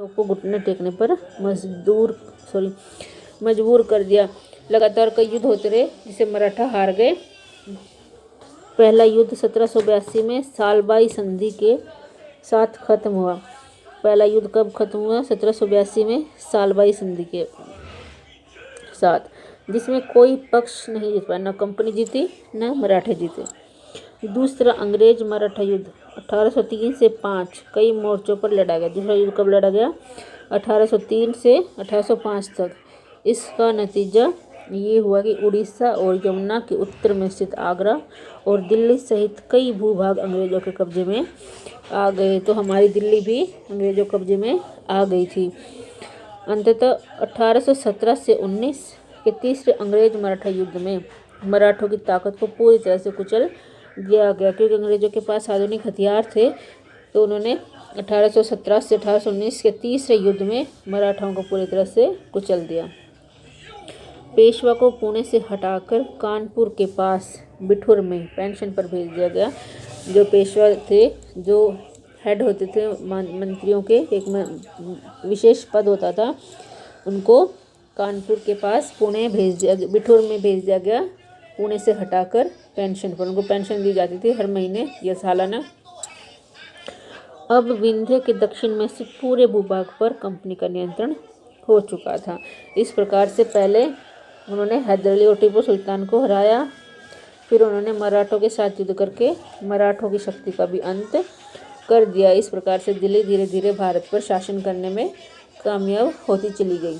को घुटने टेकने पर मजबूर कर दिया। लगातार कई युद्ध होते रहे जिसे मराठा हार गए। पहला युद्ध 1782 में सालबाई संधि के साथ खत्म हुआ। पहला युद्ध कब खत्म हुआ? 1782 में सालबाई संधि के साथ, जिसमें कोई पक्ष नहीं जीत पाया, न कंपनी जीती न मराठे जीते। दूसरा अंग्रेज मराठा युद्ध 1803 से 5 कई मोर्चों पर लड़ा गया। दूसरा युद्ध कब लड़ा गया? 1803 से 1805 तक। इसका नतीजा ये हुआ कि उड़ीसा और यमुना के उत्तर में स्थित आगरा और दिल्ली सहित कई भूभाग अंग्रेजों के कब्जे में आ गए। तो हमारी दिल्ली भी अंग्रेजों के कब्जे में आ गई थी। अंततः 1817 से 19 के तीसरे अंग्रेज मराठा युद्ध में मराठों की ताकत को पूरी तरह से कुचल दिया गया, क्योंकि अंग्रेजों के पास आधुनिक हथियार थे। तो उन्होंने 1817 से 1819 के तीसरे युद्ध में मराठाओं को पूरी तरह से कुचल दिया। पेशवा को पुणे से हटाकर कानपुर के पास बिठूर में पेंशन पर भेज दिया गया। जो पेशवा थे, जो हेड होते थे मंत्रियों के, एक विशेष पद होता था, उनको कानपुर के पास बिठूर में भेज दिया गया। पुणे से हटाकर पेंशन पर, उनको पेंशन दी जाती थी हर महीने या सालाना। अब विंध्य के दक्षिण में स्थित पूरे भूभाग पर कंपनी का नियंत्रण हो चुका था। इस प्रकार से पहले उन्होंने हैदर अली और टीपू सुल्तान को हराया। फिर उन्होंने मराठों के साथ युद्ध करके मराठों की शक्ति का भी अंत कर दिया। इस प्रकार से दिल्ली धीरे धीरे भारत पर शासन करने में कामयाब होती चली गई।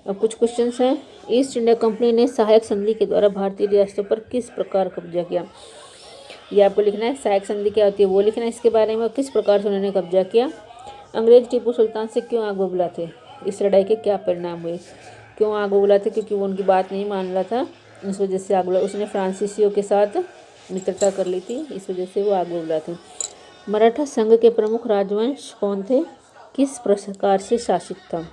अब कुछ क्वेश्चंस हैं। ईस्ट इंडिया कंपनी ने सहायक संधि के द्वारा भारतीय रियासतों पर किस प्रकार कब्जा किया? ये आपको लिखना है। सहायक संधि क्या होती है वो लिखना है इसके बारे में। किस प्रकार से उन्होंने कब्जा किया? अंग्रेज टीपू सुल्तान से क्यों आग बबूला थे? इस लड़ाई के क्या परिणाम हुए? क्यों आग बबूला थे? क्योंकि वो उनकी बात नहीं मान रहा था, इस वजह से आग बबूला। उसने फ्रांसीसियों के साथ मित्रता कर ली थी, इस वजह से वो आग बबूला थे। मराठा संघ के प्रमुख राजवंश कौन थे? किस प्रकार से शासित था?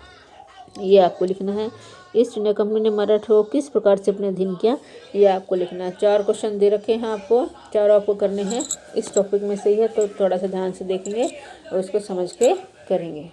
ये आपको लिखना है। ईस्ट इंडिया कंपनी ने मराठों को किस प्रकार से अपने अधीन किया? ये आपको लिखना है। 4 क्वेश्चन दे रखे हैं आपको, 4 आपको करने हैं। इस टॉपिक में से ही है, तो थोड़ा सा ध्यान से देखेंगे और उसको समझ के करेंगे।